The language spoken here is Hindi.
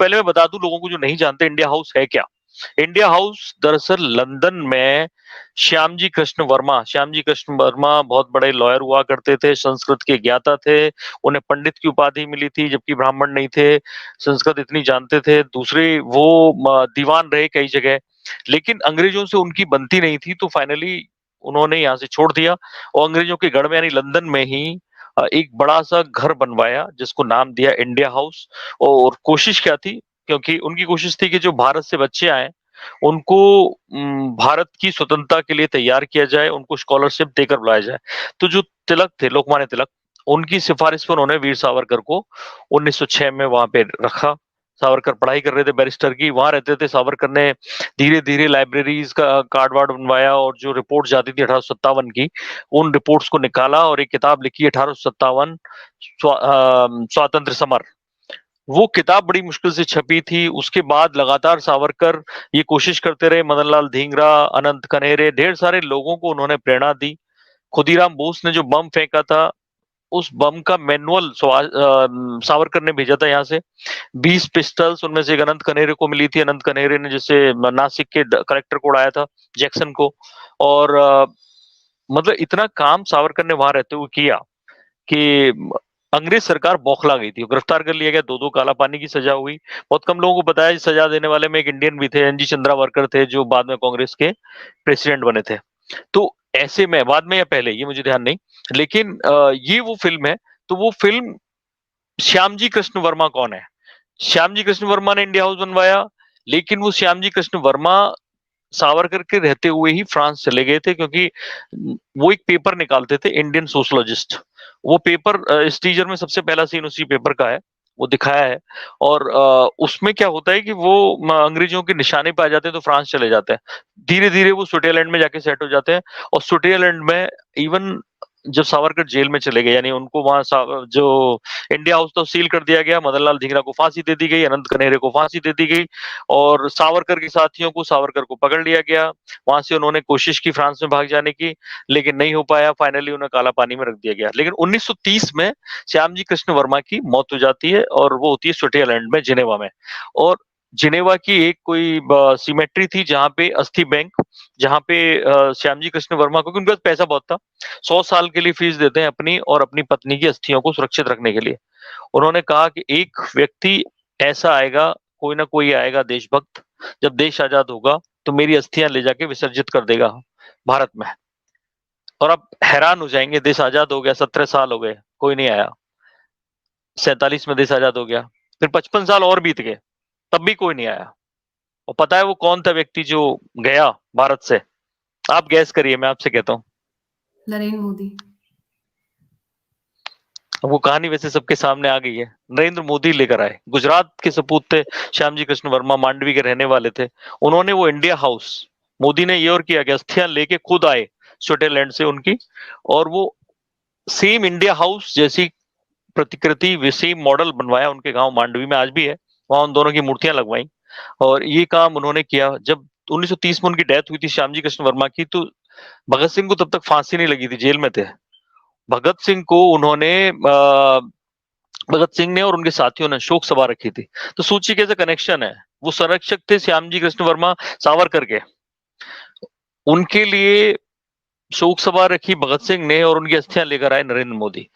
पहले मैं बता दूं लोगों को जो नहीं जानते इंडिया हाउस है क्या। इंडिया हाउस दरअसल लंदन में श्याम जी कृष्ण वर्मा बहुत बड़े लॉयर हुआ करते थे, संस्कृत के ज्ञाता थे, उन्हें पंडित की उपाधि मिली थी जबकि ब्राह्मण नहीं थे, संस्कृत इतनी जानते थे। दूसरे वो दीवान रहे कई जगह, लेकिन अंग्रेजों से उनकी बनती नहीं थी, तो फाइनली उन्होंने यहाँ से छोड़ दिया और अंग्रेजों के गढ़ में यानी लंदन में ही एक बड़ा सा घर बनवाया जिसको नाम दिया इंडिया हाउस। और कोशिश क्या थी, क्योंकि उनकी कोशिश थी कि जो भारत से बच्चे आए उनको भारत की स्वतंत्रता के लिए तैयार किया जाए, उनको स्कॉलरशिप देकर बुलाया जाए। तो जो तिलक थे, लोकमान्य तिलक, उनकी सिफारिश पर उन्होंने वीर सावरकर को 1906 में वहां पे रखा। सावरकर पढ़ाई कर रहे थे बैरिस्टर की, वहां रहते थे। सावरकर ने धीरे धीरे लाइब्रेरीज का कार्ड वार्ड बनवाया और जो रिपोर्ट जाती थी 1857 की, उन रिपोर्ट्स को निकाला और एक किताब लिखी 1857 स्वातंत्र समर। वो किताब बड़ी मुश्किल से छपी थी। उसके बाद लगातार सावरकर ये कोशिश करते रहे, मदनलाल धींगरा, अनंत कनेरे, ढेर सारे लोगों को उन्होंने प्रेरणा दी। खुदीराम बोस ने जो बम फेंका था, उस बम का मैनुअल सावरकर ने भेजा था यहाँ से। 20 पिस्टल्स उनमें से एक अनंत कनेरे को मिली थी। अनंत कनेरे ने जिससे नासिक के कलेक्टर को उड़ाया था, जैक्सन को। और मतलब इतना काम सावरकर ने वहां रहते हुए किया कि अंग्रेज सरकार बौखला गई थी, गिरफ्तार कर लिया गया, 2-2 काला पानी की सजा हुई। बहुत कम लोगों को पता है सजा देने वाले में एक इंडियन भी थे, एनजी चंद्रावरकर थे, जो बाद में कांग्रेस के प्रेसिडेंट बने थे। तो ऐसे में बाद में या पहले ये मुझे ध्यान नहीं, लेकिन ये वो फिल्म है। तो वो फिल्म श्यामजी कृष्ण वर्मा कौन है? श्यामजी कृष्ण वर्मा ने इंडिया हाउस बनवाया, लेकिन वो श्यामजी कृष्ण वर्मा सावरकर के रहते हुए ही फ्रांस चले गए थे, क्योंकि वो एक पेपर निकालते थे, इंडियन सोशलॉजिस्ट। वो पेपर इस टीजर में सबसे पहला सीन उसी पेपर का है, वो दिखाया है। और उसमें क्या होता है कि वो अंग्रेजों के निशाने पे आ जाते हैं तो फ्रांस चले जाते हैं। धीरे धीरे वो स्विट्जरलैंड में जाके सेट हो जाते हैं। और स्विट्जरलैंड में इवन जब सावरकर जेल में चले गए, यानी उनको वहां जो इंडिया हाउस तो सील कर दिया गया, मदनलाल धींगरा को फांसी दे दी गई, अनंत कनेरे को फांसी दे दी गई, और सावरकर के साथियों को, सावरकर को पकड़ लिया गया। वहां से उन्होंने कोशिश की फ्रांस में भाग जाने की, लेकिन नहीं हो पाया। फाइनली उन्हें काला पानी में रख दिया गया। लेकिन 1930 में श्यामजी कृष्ण वर्मा की मौत हो जाती है और वो होती है स्विट्जरलैंड में, जिनेवा में। और जिनेवा की एक कोई सिमेट्री थी जहां पे अस्थि बैंक, जहां पे श्यामजी कृष्ण वर्मा को, क्योंकि उनके पास पैसा बहुत था, 100 साल के लिए फीस देते हैं अपनी और अपनी पत्नी की अस्थियों को सुरक्षित रखने के लिए। उन्होंने कहा कि एक व्यक्ति ऐसा आएगा, कोई ना कोई आएगा देशभक्त, जब देश आजाद होगा तो मेरी अस्थियां ले जाके विसर्जित कर देगा भारत में। और आप हैरान हो जाएंगे, देश आजाद हो गया, 17 साल हो गए, कोई नहीं आया। 47 में देश आजाद हो गया, फिर 55 साल और बीत गए, तब भी कोई नहीं आया। और पता है वो कौन था व्यक्ति जो गया भारत से? आप गैस करिए, मैं आपसे कहता हूँ। नरेंद्र मोदी। वो कहानी वैसे सबके सामने आ गई है। नरेंद्र मोदी लेकर आए, गुजरात के सपूत थे श्यामजी कृष्ण वर्मा, मांडवी के रहने वाले थे। उन्होंने वो इंडिया हाउस, मोदी ने ये और किया कि अस्थियां लेके खुद आए स्विट्जरलैंड से उनकी, और वो सेम इंडिया हाउस जैसी प्रतिकृति, सेम मॉडल बनवाया उनके गांव मांडवी में, आज भी है वहां, उन दोनों की मूर्तियां लगवाई। और ये काम उन्होंने किया। जब 1930 में उनकी डेथ हुई थी श्यामजी कृष्ण वर्मा की, तो भगत सिंह को तब तक फांसी नहीं लगी थी, जेल में थे। भगत सिंह को उन्होंने भगत सिंह ने और उनके साथियों ने शोक सभा रखी थी। तो सोचिए कैसे कनेक्शन है। वो संरक्षक थे श्यामजी कृष्ण वर्मा सावरकर के, उनके लिए शोक सभा रखी भगत सिंह ने और उनकी अस्थियां लेकर आए नरेंद्र मोदी।